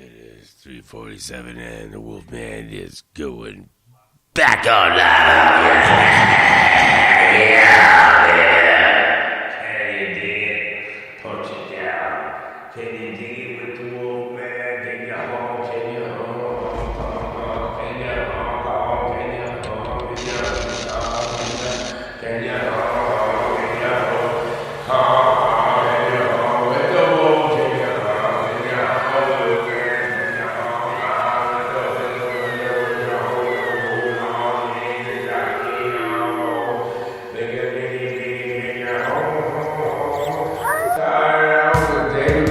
is 3:47 and the Wolfman is going back online. Can you dig it? Punch it down. Can you dig it with the Wolfman? Can you home? Can you home? Can you home? Can you home? Can you home? Can you home?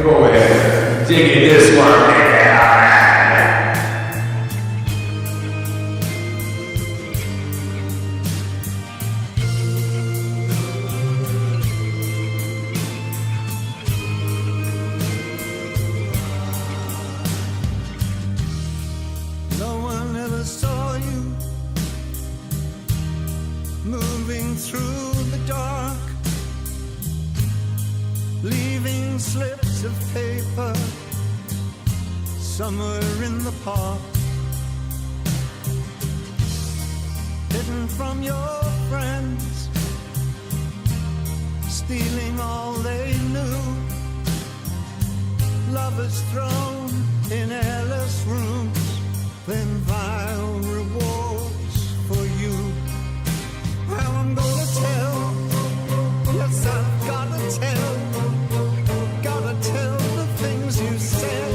Go ahead, dig in this one, man. No one ever saw you moving through the dark, leaving slips of paper somewhere in the park, hidden from your friends, stealing all they knew. Lovers thrown in airless rooms, then vile rewards for you. How I'm gonna tell, yes I've gotta tell. Gotta tell the things you said.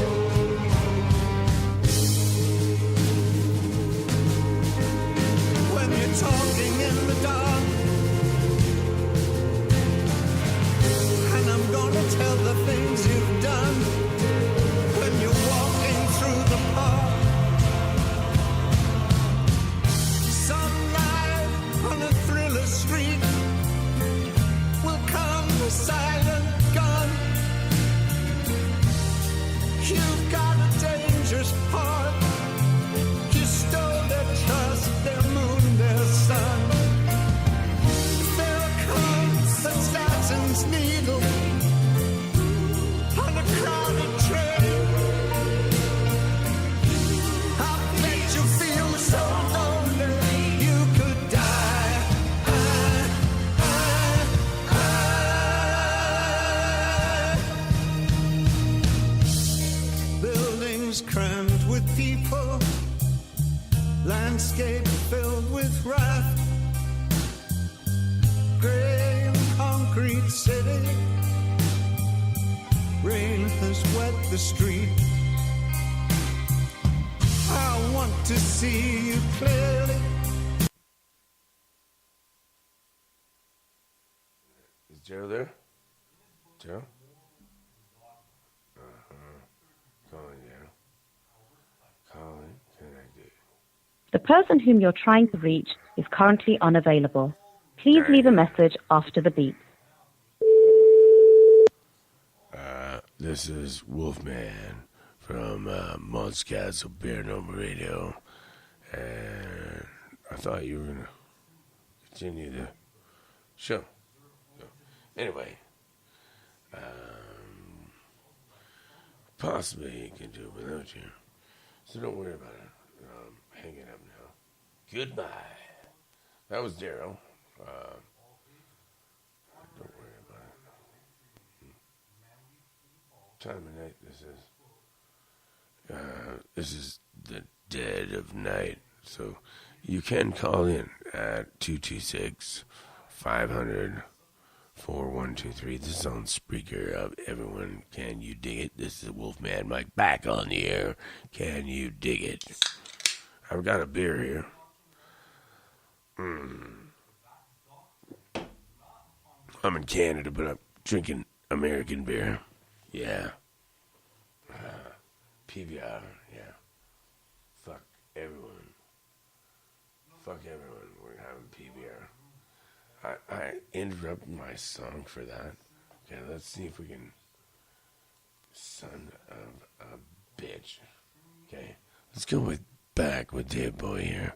When you're talking in the dark, and I'm gonna tell the things you've done. When you're walking through the park, sunlight on a thriller street will come the silent gun. You've got a dangerous heart. You stole their trust, their moon, their sun. There comes assassin's needle on a crowded train. I bet you feel so lonely you could die. Buildings crammed with people, landscape filled with wrath, gray and concrete city, rain has wet the street. I want to see you clearly. Is Joe there? Joe? Calling you. Calling connected. The person whom you're trying to reach is currently unavailable. Please leave a message after the beep. This is Wolfman from Mods Castle Paranormal Radio, and I thought you were gonna continue the show. So, anyway, possibly you can do it without you, so don't worry about it. Hanging up now. Goodbye. That was Daryl. Don't worry about it. Time of night this is the dead of night, so you can call in at 226-500-4123. This is on Spreaker. Everyone, can you dig it? This is Wolfman Mike back on the air. Can you dig it? I've got a beer here. I'm in Canada, but I'm drinking American beer. Yeah. PBR, yeah. Fuck everyone. Fuck everyone. We're having PBR. I interrupted my song for that. Okay, let's see if we can. Son of a bitch. Okay, let's go with back with Dave Boy here.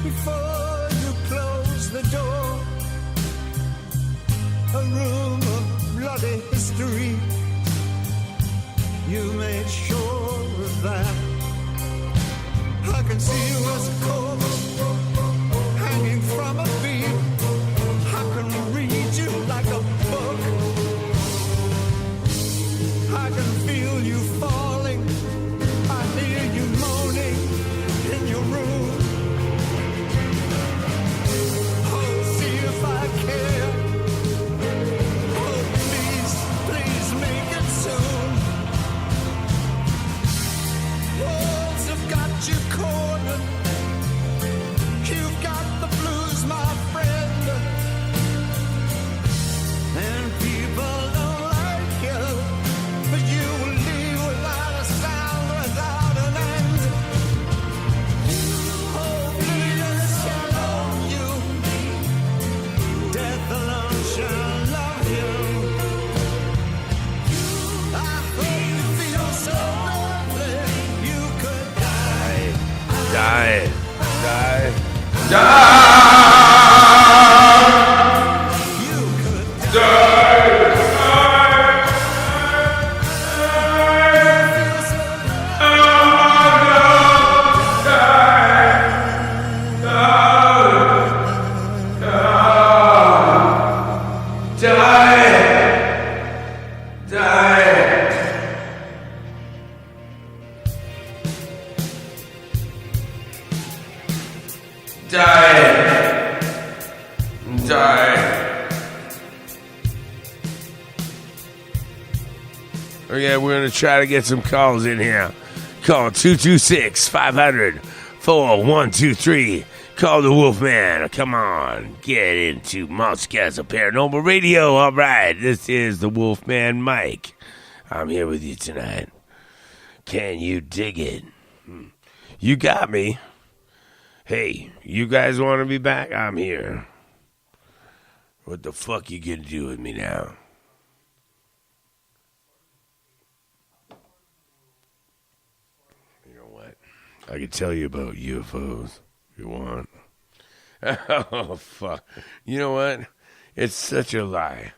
Before you close the door, a room of bloody history. You made can see you as a corpse hanging from a beam. I can read you like a book. I can feel you falling. I hear you moaning in your room. Oh, see if I care. Oh, please, please make it soon. Walls have got you cornered. You've got the blues, my friend. And people don't like you, but you will leave without a sound, without an end. Oh, please shall own you. Death alone shall love you. I hope you feel so lonely you could die. Die. Die. You could die. Okay, we're going to try to get some calls in here. Call 226-500-4123. Call the Wolfman. Come on. Get into Moscow's Paranormal Radio. All right. This is the Wolfman Mike. I'm here with you tonight. Can you dig it? You got me. Hey, you guys want to be back? I'm here. What the fuck you gonna do with me now? You know what? I can tell you about UFOs if you want. Oh, fuck. You know what? It's such a lie.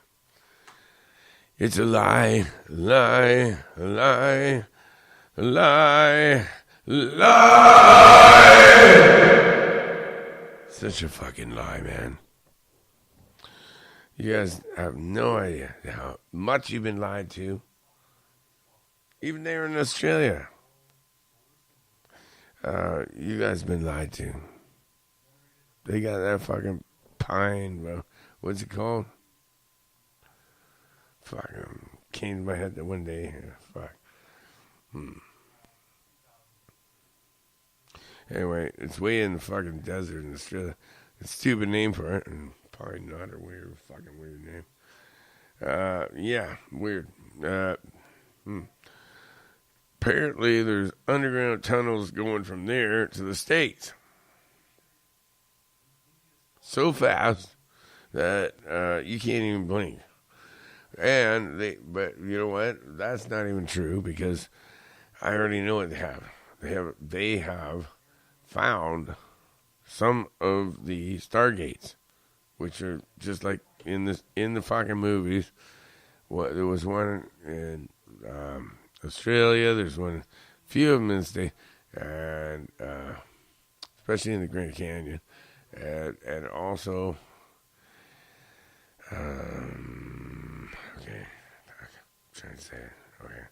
It's a lie, lie, lie, lie, lie. Such a fucking lie, man. You guys have no idea how much you've been lied to. Even there in Australia. You guys been lied to. They got that fucking pine, bro. What's it called? Fuck, came to my head that one day. Fuck. Anyway, it's way in the fucking desert in Australia. It's a stupid name for it, and probably not a fucking weird name. Yeah, weird. Apparently, there's underground tunnels going from there to the States. So fast that you can't even blink. But you know what? That's not even true because I already know what they have. They have found some of the Stargates, which are just like in the fucking movies. There was one in Australia. There's one, few of them in the States, and especially in the Grand Canyon, and also. Okay, I'm trying to say it. Okay,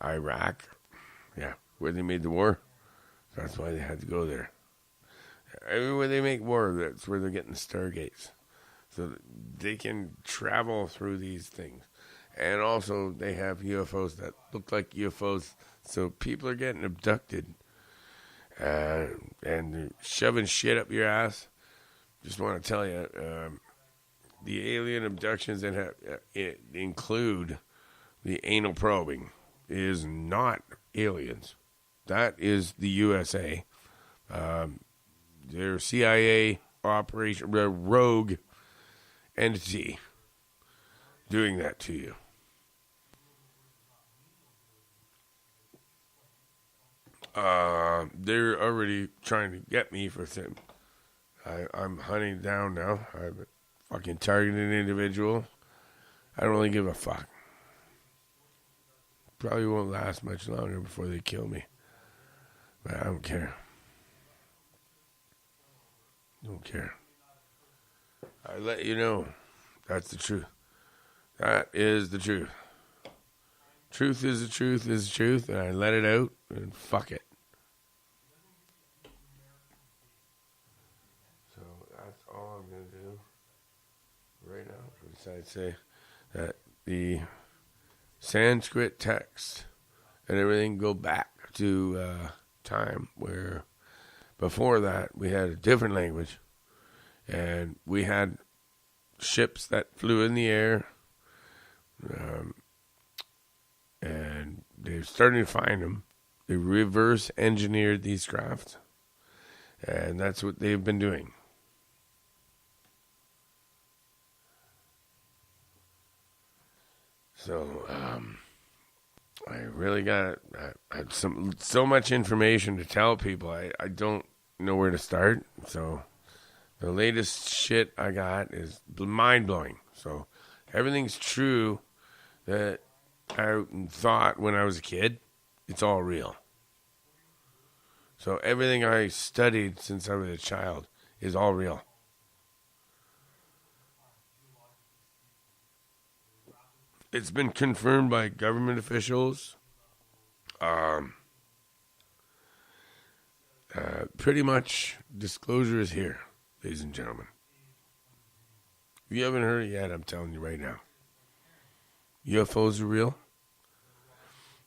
Iraq, yeah, where they made the war. That's why they had to go there. Everywhere they make war, that's where they're getting the Stargates, so they can travel through these things. And also, they have UFOs that look like UFOs, so people are getting abducted, and they're shoving shit up your ass. Just want to tell you. The alien abductions that include the anal probing is not aliens. That is the USA. Their CIA operation, rogue entity doing that to you. They're already trying to get me for some. I'm hunting down now. I've fucking targeted an individual. I don't really give a fuck. Probably won't last much longer before they kill me. But I don't care. Don't care. I let you know. That's the truth. That is the truth. Truth is the truth is the truth, and I let it out, and fuck it. So that's all I'm going to do right now. Besides say that the Sanskrit text and everything go back to time where before that we had a different language, and we had ships that flew in the air, and they're starting to find them. They reverse engineered these crafts, and that's what they've been doing. So I really got I had so much information to tell people. I don't know where to start. So the latest shit I got is mind-blowing. So everything's true that I thought when I was a kid. It's all real. So everything I studied since I was a child is all real. It's been confirmed by government officials. Pretty much disclosure is here, ladies and gentlemen. If you haven't heard it yet, I'm telling you right now. UFOs are real.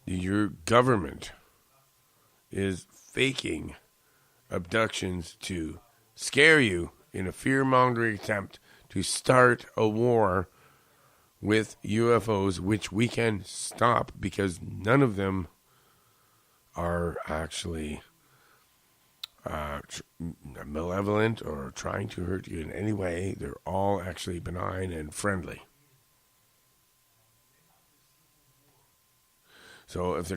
Your government is faking abductions to scare you in a fear-mongering attempt to start a war with UFOs, which we can stop because none of them are actually malevolent or trying to hurt you in any way. They're all actually benign and friendly. So if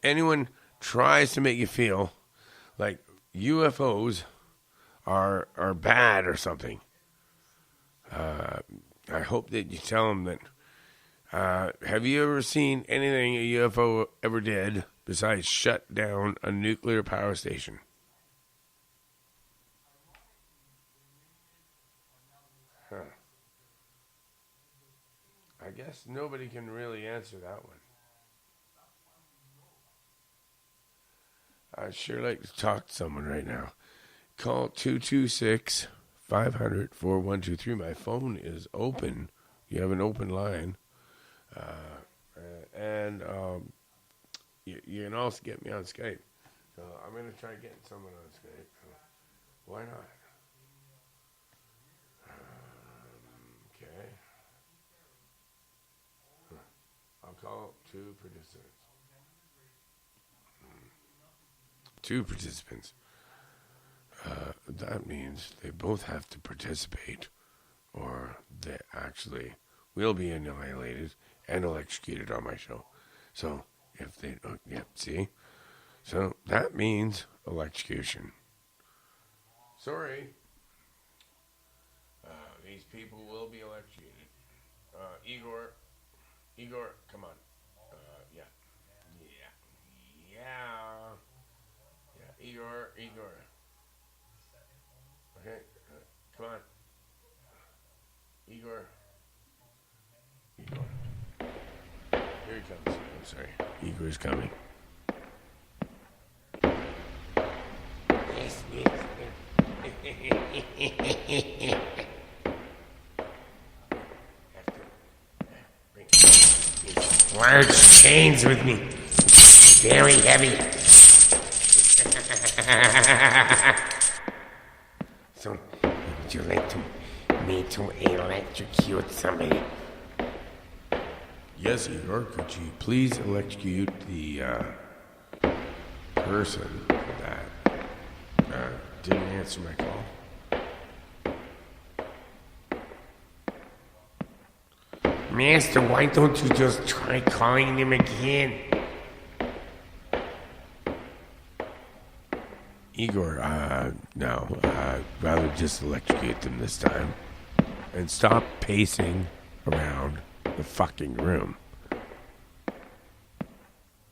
anyone tries to make you feel like UFOs are bad or something, I hope that you tell them that, have you ever seen anything a UFO ever did besides shut down a nuclear power station? Huh. I guess nobody can really answer that one. I'd sure like to talk to someone right now. Call 226-500-4123. My phone is open. You have an open line. You can also get me on Skype. So I'm going to try getting someone on Skype. So why not? Okay. I'll call two participants. Two participants. That means they both have to participate, or they actually will be annihilated and electrocuted on my show. So if they don't, see? So that means electrocution. Sorry. These people will be electrocuted. Igor, come on. Yeah. Igor. Okay, come on. Igor. Here he comes. I'm sorry. Igor's coming. Yes. Large chains with me. Very heavy. So, would you like me to electrocute somebody? Yes, Igor. Could you please electrocute the person that didn't answer my call? Master, why don't you just try calling him again? Igor, no. I'd rather just electrocute them this time. And stop pacing around the fucking room.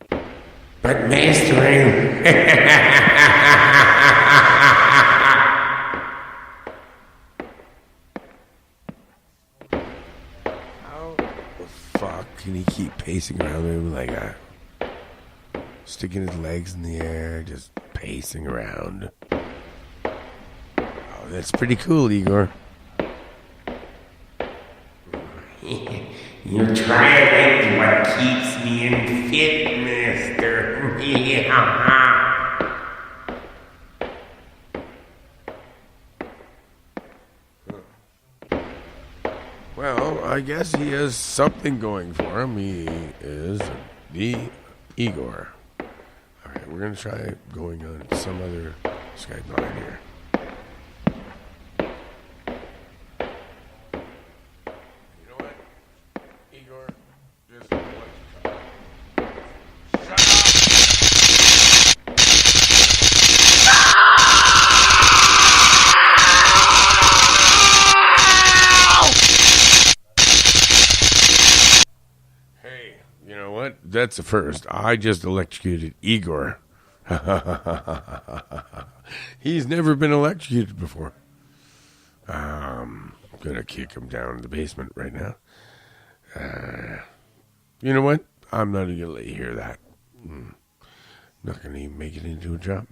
But Master, Can he keep pacing around maybe like that? Sticking his legs in the air, just pacing around. Oh, that's pretty cool, Igor. You try it ain't what keeps me in fit, mister. Well, I guess he has something going for him. He is the Igor. All right, we're going to try going on some other Skype line here. You know what? Igor, just let you talk. Shut up! Hey, you know what? That's the first. I just electrocuted Igor. He's never been electrocuted before. I'm gonna kick him down in the basement right now. You know what? I'm not even gonna let you hear that. Not gonna even make it into a drop.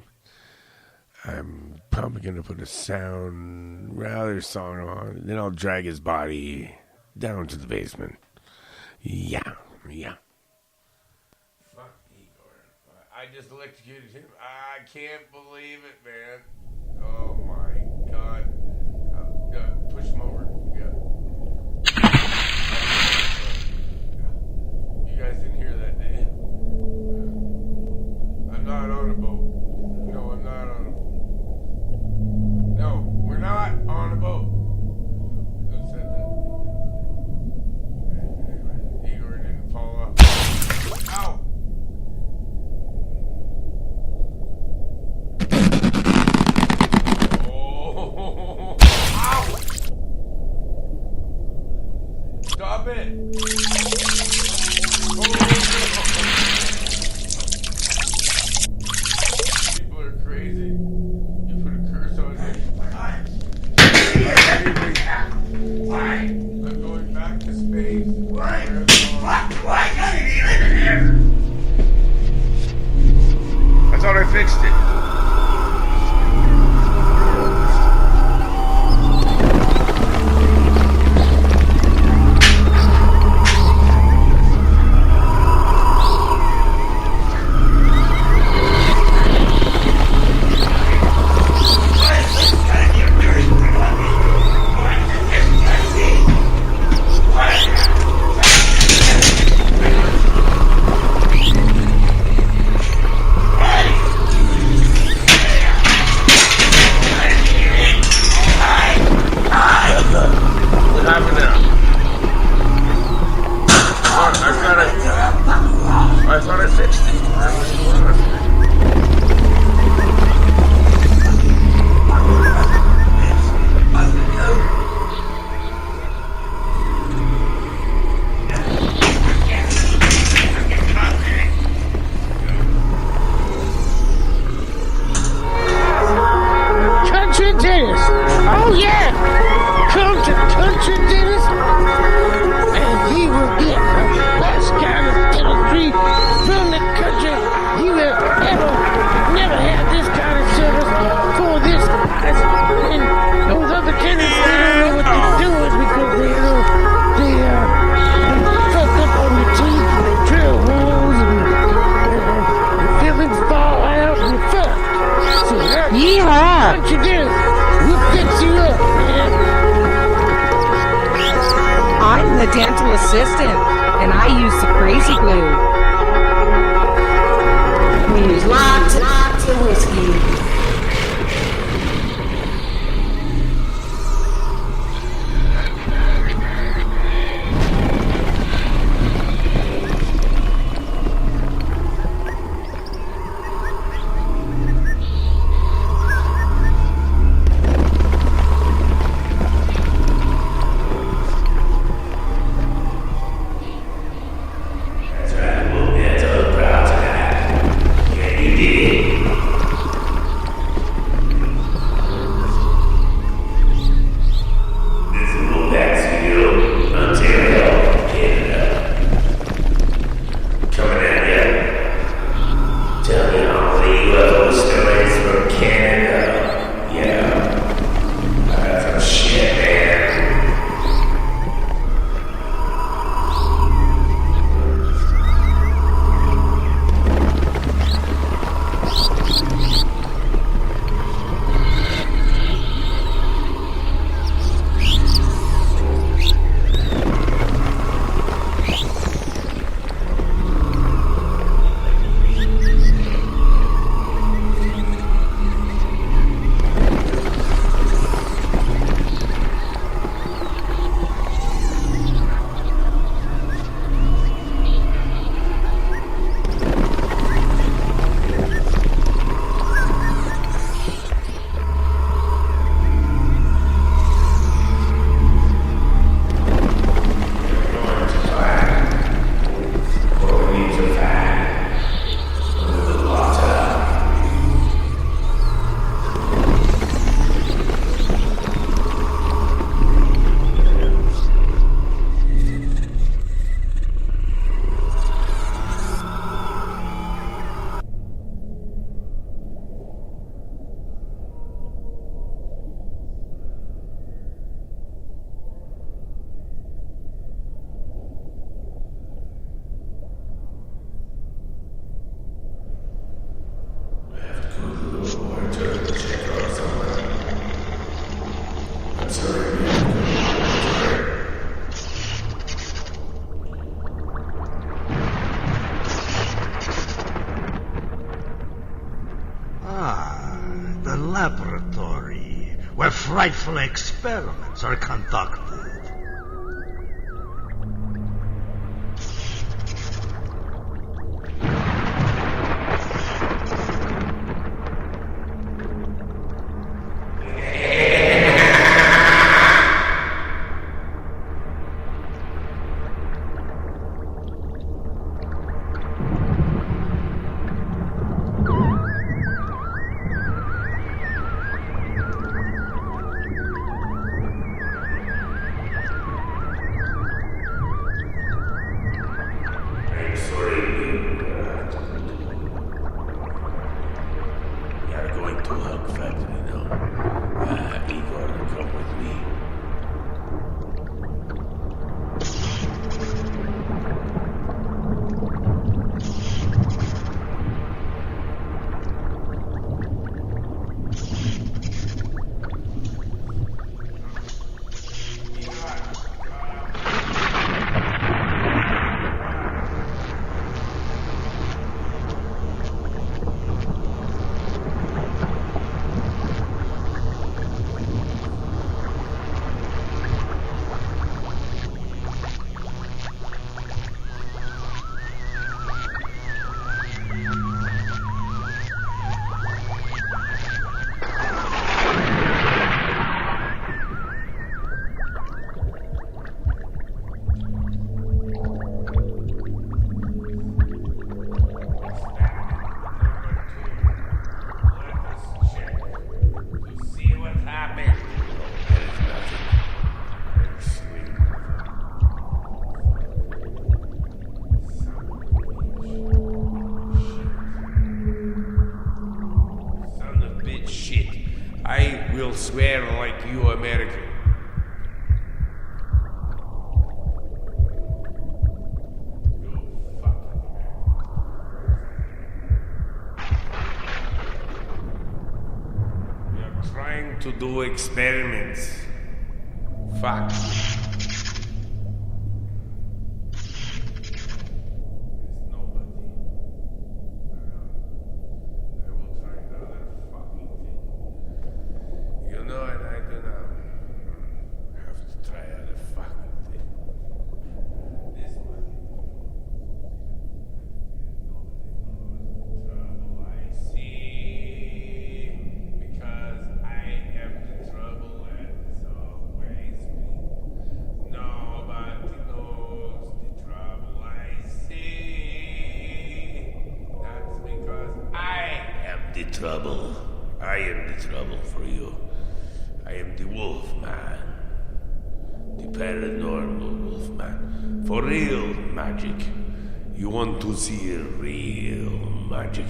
I'm probably gonna put a song on, then I'll drag his body down to the basement. Yeah. Fuck Igor. I just electrocuted him. I can't believe it, man. Oh my god. Push him over. Yeah. You guys didn't hear that, did you? I'm not on a boat. No, I'm not on a boat. No, we're not on a boat. Who said that? Anyway, Igor didn't fall off. Ow! Oh! Ow! Stop it! People are crazy. You put a curse on me. I'm going back to space. I thought I fixed it. I thought I fixed it. Country Dennis. Oh yeah. Come to Country Dennis and he will get the best kind of dentistry from the country. You will never have this kind of service for this price. And those other dentists, they don't know what they're doing because they fucked up on your teeth and they drill holes and the fillings fall out and you're fucked. So Yeehaw! Country Dennis, we'll fix you up, man. I'm the dental assistant, and I use the crazy glue. We use lots and lots of whiskey. laboratory where frightful experiments are conducted. I'm sorry, we are going to Hug Factory now. Igor, come with me. I will swear like you American. We are trying to do experiments. Fuck. Trouble. I am the trouble for you. I am the Wolfman. The paranormal Wolfman. For real magic. You want to see real magic?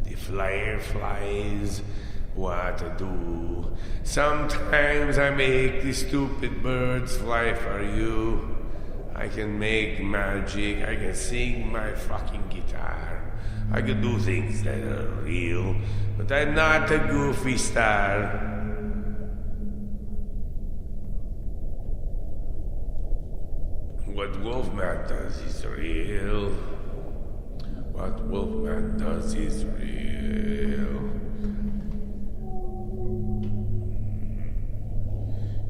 The fireflies. What to do? Sometimes I make the stupid birds fly for you. I can make magic. I can sing my fucking guitar. I can do things that are real, but I'm not a goofy star. What Wolfman does is real. What Wolfman does is real.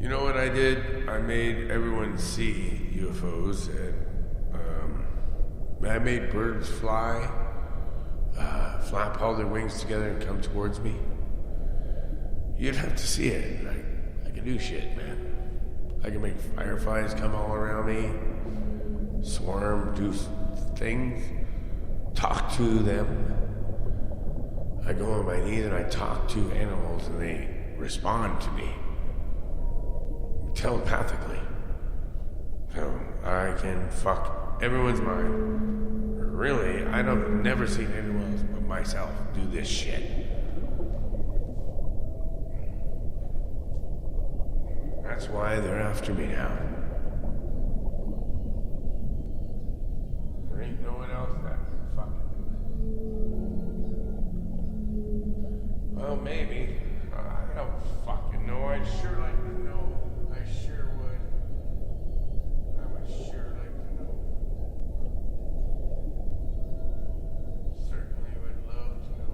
You know what I did? I made everyone see UFOs, and I made birds fly. Flap all their wings together and come towards me. You'd have to see it. I can do shit, man. I can make fireflies come all around me, swarm, do things, talk to them. I go on my knees and I talk to animals and they respond to me telepathically. So I can fuck everyone's mind. Really, I've never seen anyone else but myself do this shit. That's why they're after me now. There ain't no one else that can fucking do it. Well, don't fucking know. I'd sure like to know. I sure would. I would sure like to know. Certainly would love to know.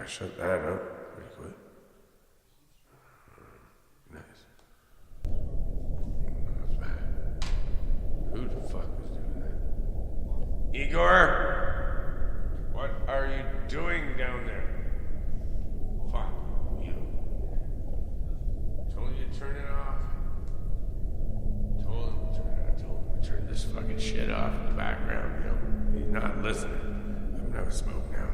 I shut that up pretty quick. Nice. That's bad. Who the fuck was doing that? Igor! What are you doing down there? Fuck you. Told you to turn it off. Told him to turn this fucking shit off in the background, you know. He's not listening. I'm gonna have a smoke now.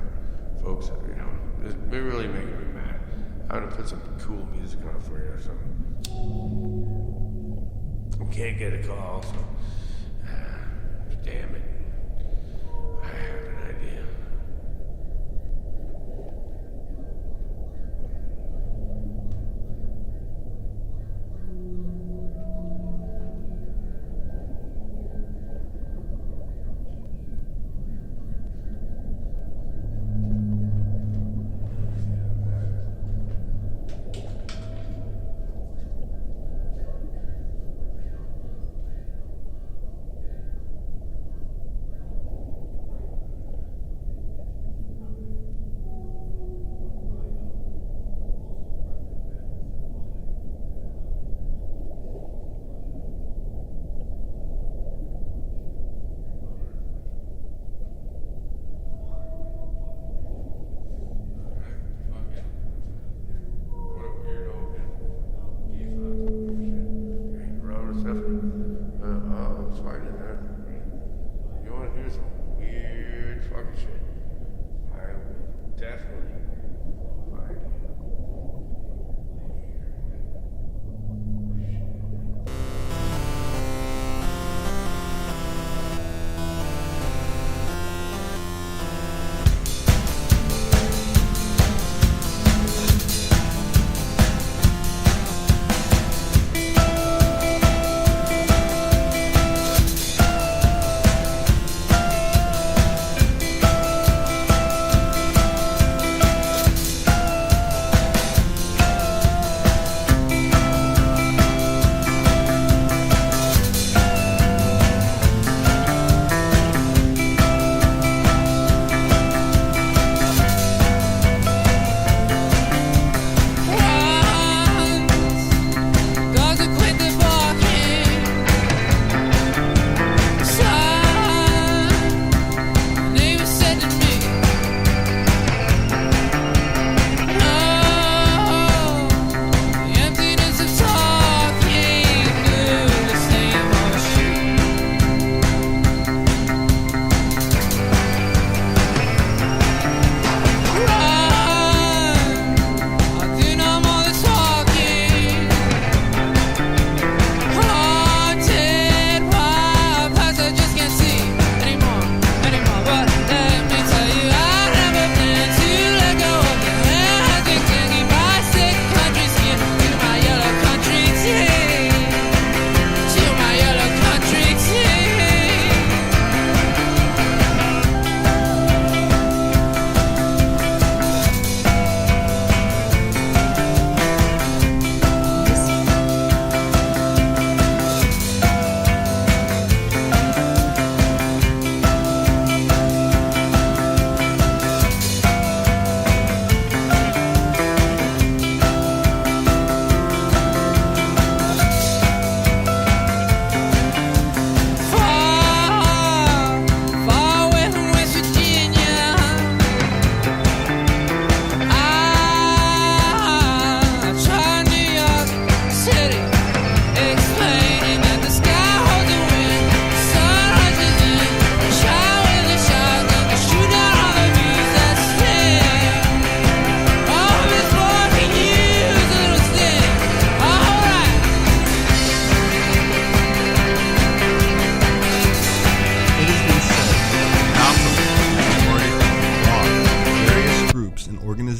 Folks, you know, this really making me mad. I'm gonna put some cool music on for you or something. I can't get a call, so damn it. I have an idea.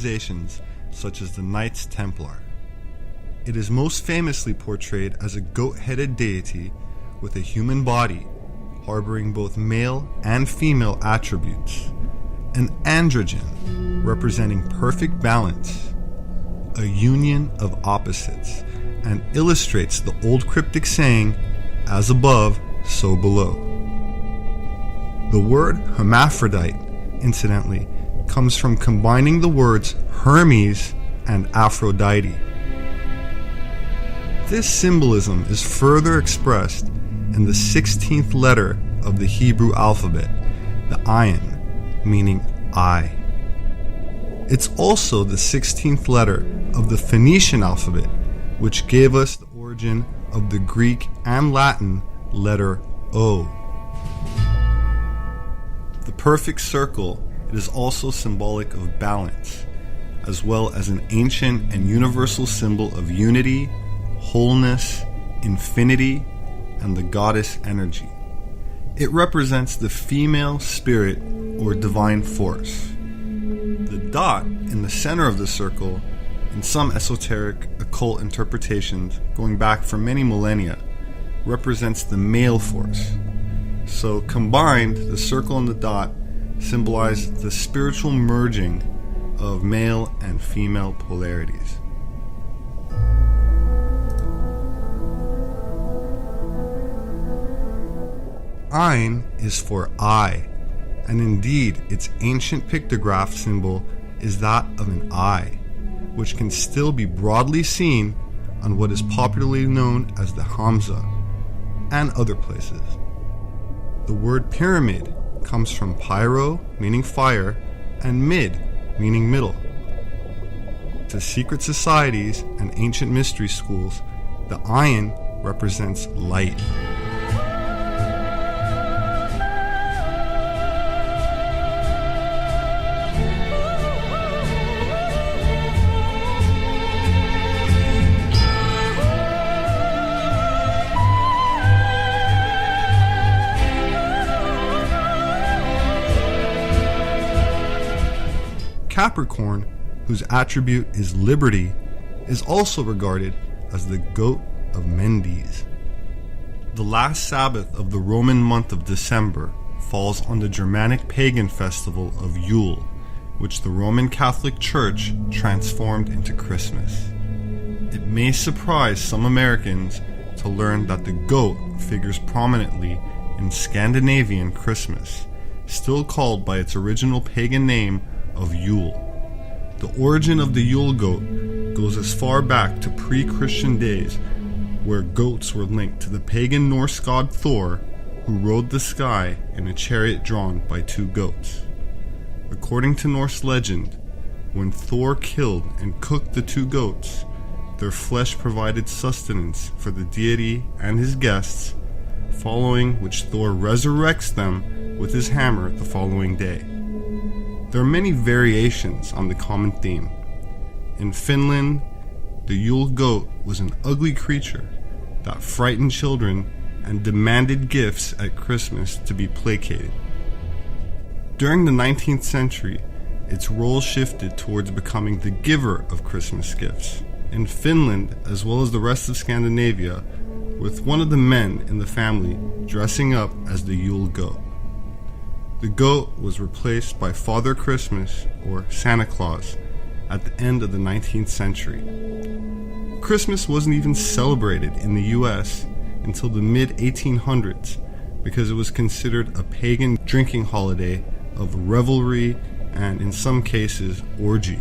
organizations such as the Knights Templar. It is most famously portrayed as a goat-headed deity with a human body, harboring both male and female attributes, an androgen representing perfect balance, a union of opposites, and illustrates the old cryptic saying, as above, so below. The word hermaphrodite, incidentally, comes from combining the words Hermes and Aphrodite. This symbolism is further expressed in the 16th letter of the Hebrew alphabet, the ayin, meaning eye. It's also the 16th letter of the Phoenician alphabet, which gave us the origin of the Greek and Latin letter O. The perfect circle, it is also symbolic of balance, as well as an ancient and universal symbol of unity, wholeness, infinity, and the goddess energy. It represents the female spirit or divine force. The dot in the center of the circle, in some esoteric occult interpretations going back for many millennia, represents the male force. So combined, the circle and the dot symbolize the spiritual merging of male and female polarities. Ayin is for eye, and indeed its ancient pictograph symbol is that of an eye, which can still be broadly seen on what is popularly known as the Hamza and other places. The word pyramid comes from pyro, meaning fire, and mid, meaning middle. To secret societies and ancient mystery schools, the ayin represents light. Capricorn, whose attribute is liberty, is also regarded as the goat of Mendes. The last Sabbath of the Roman month of December falls on the Germanic pagan festival of Yule, which the Roman Catholic Church transformed into Christmas. It may surprise some Americans to learn that the goat figures prominently in Scandinavian Christmas, still called by its original pagan name of Yule. The origin of the Yule goat goes as far back to pre-Christian days, where goats were linked to the pagan Norse god Thor, who rode the sky in a chariot drawn by two goats. According to Norse legend, when Thor killed and cooked the two goats, their flesh provided sustenance for the deity and his guests, following which Thor resurrects them with his hammer the following day. There are many variations on the common theme. In Finland, the Yule goat was an ugly creature that frightened children and demanded gifts at Christmas to be placated. During the 19th century, its role shifted towards becoming the giver of Christmas gifts. In Finland, as well as the rest of Scandinavia, with one of the men in the family dressing up as the Yule goat. The goat was replaced by Father Christmas, or Santa Claus, at the end of the 19th century. Christmas wasn't even celebrated in the US until the mid-1800s because it was considered a pagan drinking holiday of revelry and, in some cases, orgy.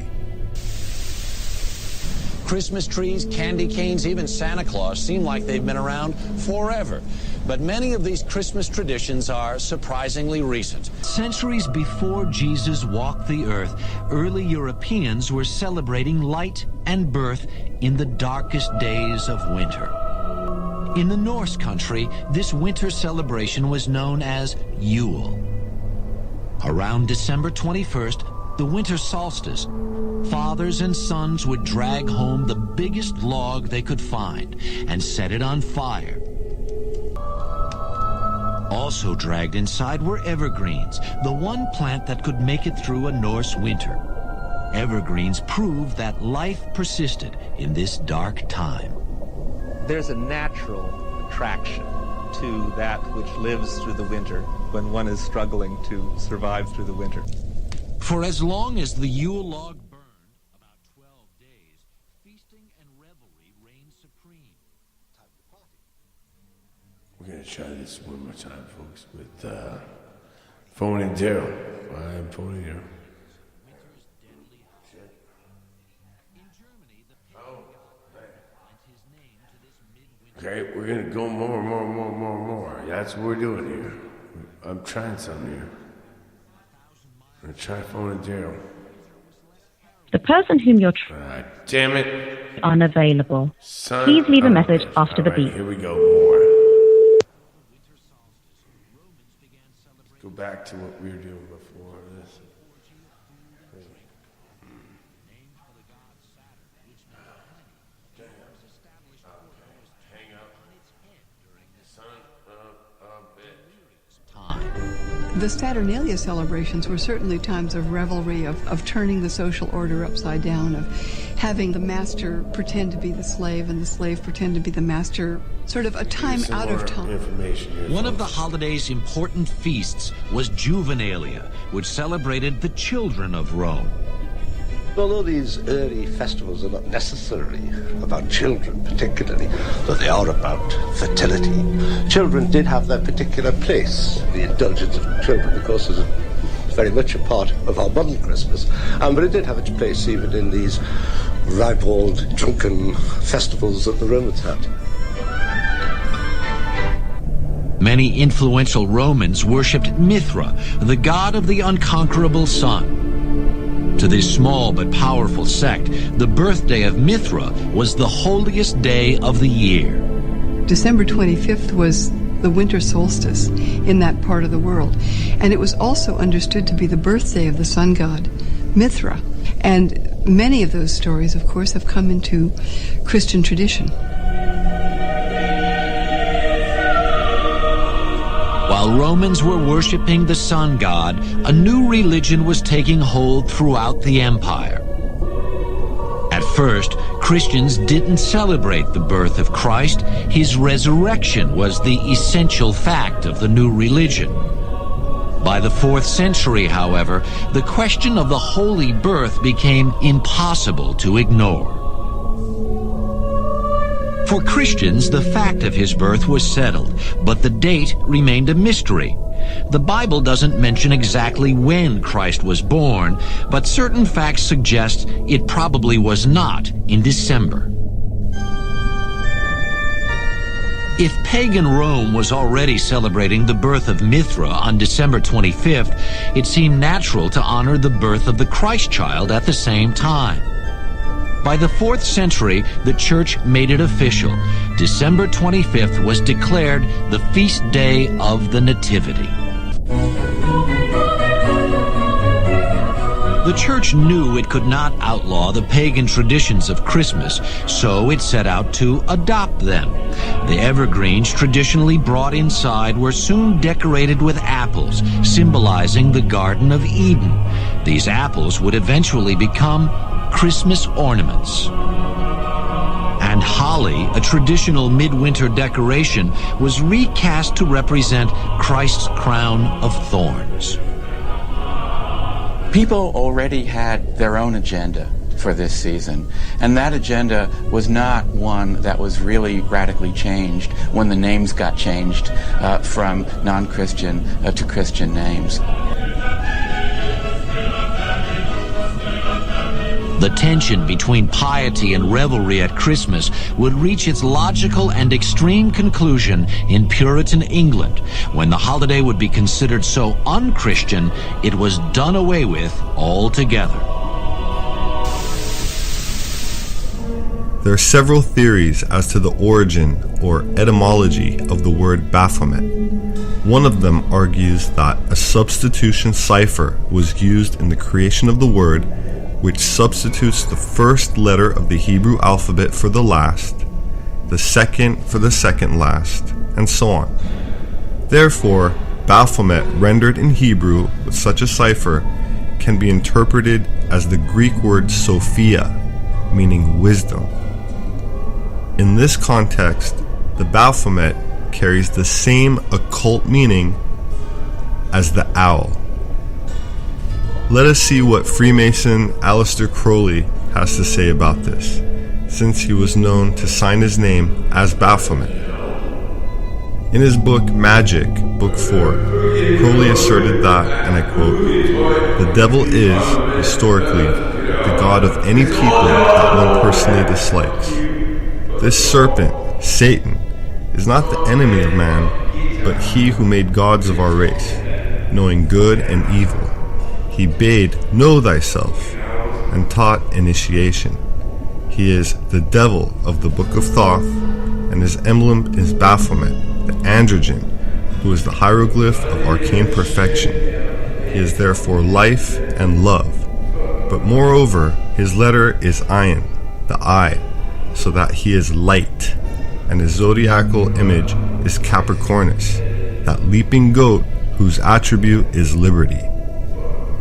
Christmas trees, candy canes, even Santa Claus seem like they've been around forever. But many of these Christmas traditions are surprisingly recent. Centuries before Jesus walked the earth, early Europeans were celebrating light and birth in the darkest days of winter. In the Norse country, this winter celebration was known as Yule. Around December 21st, the winter solstice, fathers and sons would drag home the biggest log they could find and set it on fire. Also dragged inside were evergreens, the one plant that could make it through a Norse winter. Evergreens proved that life persisted in this dark time. There's a natural attraction to that which lives through the winter when one is struggling to survive through the winter. For as long as the Yule log burned, about 12 days, feasting and revelry reigned supreme. We're going to try this one more time, folks, with Phony Daryl. I'm Phony Daryl. Okay, we're gonna go more. That's what we're doing here. I'm trying something here. I'm gonna try phoning Daryl. The person whom you're Damn it. unavailable. Son Please leave a of message a- after the All right, beep. here we go, more. Go back to what we were doing before this. Hang up. Son of a bitch. The Saturnalia celebrations were certainly times of revelry, of turning the social order upside down, of having the master pretend to be the slave and the slave pretend to be the master, sort of a time Some out more of time. information here, One of the folks. holiday's important feasts was Juvenalia, which celebrated the children of Rome. Although these early festivals are not necessarily about children particularly, but they are about fertility, children did have their particular place. The indulgence of children, of course, is very much a part of our modern Christmas, but it did have its place even in these ribald, drunken festivals that the Romans had. Many influential Romans worshipped Mithra, the god of the unconquerable sun. To this small but powerful sect, the birthday of Mithra was the holiest day of the year. December 25th was the winter solstice in that part of the world, and it was also understood to be the birthday of the sun god, Mithra. And many of those stories, of course, have come into Christian tradition. While Romans were worshiping the sun god, a new religion was taking hold throughout the empire. At first, Christians didn't celebrate the birth of Christ. His resurrection was the essential fact of the new religion. By the 4th century, however, the question of the holy birth became impossible to ignore. For Christians, the fact of his birth was settled, but the date remained a mystery. The Bible doesn't mention exactly when Christ was born, but certain facts suggest it probably was not in December. If pagan Rome was already celebrating the birth of Mithra on December 25th, it seemed natural to honor the birth of the Christ child at the same time. By the 4th century, the church made it official. December 25th was declared the feast day of the Nativity. The church knew it could not outlaw the pagan traditions of Christmas, so it set out to adopt them. The evergreens traditionally brought inside were soon decorated with apples, symbolizing the Garden of Eden. These apples would eventually become Christmas ornaments. And holly, a traditional midwinter decoration, was recast to represent Christ's crown of thorns. People already had their own agenda for this season, and that agenda was not one that was really radically changed when the names got changed from non-Christian to Christian names. The tension between piety and revelry at Christmas would reach its logical and extreme conclusion in Puritan England, when the holiday would be considered so un-Christian it was done away with altogether. There are several theories as to the origin or etymology of the word Baphomet. One of them argues that a substitution cipher was used in the creation of the word, which substitutes the first letter of the Hebrew alphabet for the last, the second for the second last, and so on. Therefore, Baphomet, rendered in Hebrew with such a cipher, can be interpreted as the Greek word Sophia, meaning wisdom. In this context, the Baphomet carries the same occult meaning as the owl. Let us see what Freemason Aleister Crowley has to say about this, since he was known to sign his name as Baphomet. In his book Magic, Book 4, Crowley asserted that, and I quote, "The devil is, historically, the god of any people that one personally dislikes. This serpent, Satan, is not the enemy of man, but he who made gods of our race, knowing good and evil. He bade, know thyself, and taught initiation. He is the devil of the Book of Thoth, and his emblem is Baphomet, the androgen, who is the hieroglyph of arcane perfection. He is therefore life and love. But moreover, his letter is Ayin, the eye, so that he is light, and his zodiacal image is Capricornus, that leaping goat whose attribute is liberty.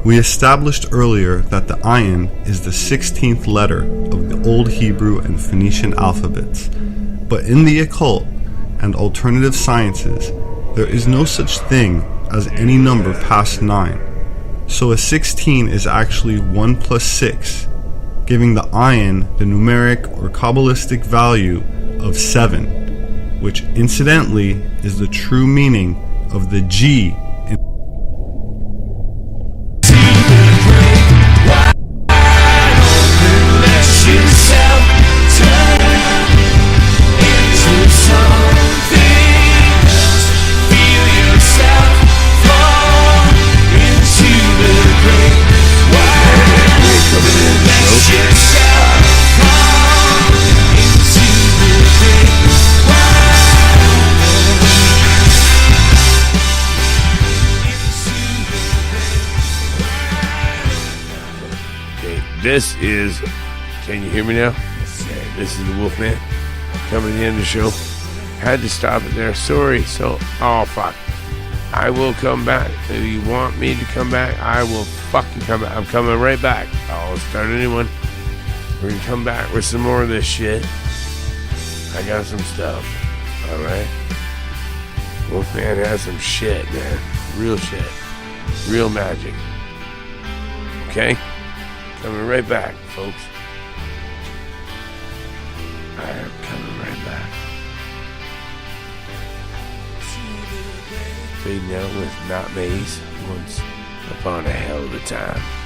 We established earlier that the Ayin is the 16th letter of the Old Hebrew and Phoenician alphabets, but in the occult and alternative sciences, there is no such thing as any number past 9. So a 16 is actually 1 plus 6, giving the Ayin the numeric or Kabbalistic value of 7, which incidentally is the true meaning of the G in This is, can you hear me now? This is the Wolfman coming to the end of the show. Had to stop it there. Sorry. So, oh fuck. I will come back. If you want me to come back, I will fucking come back. I'm coming right back. I'll start a new one. We're gonna come back with some more of this shit. I got some stuff. Alright? Wolfman has some shit, man. Real shit. Real magic. Okay? Coming right back, folks. I am coming right back. Fading out with Not Maze, Once Upon a Hell of a Time.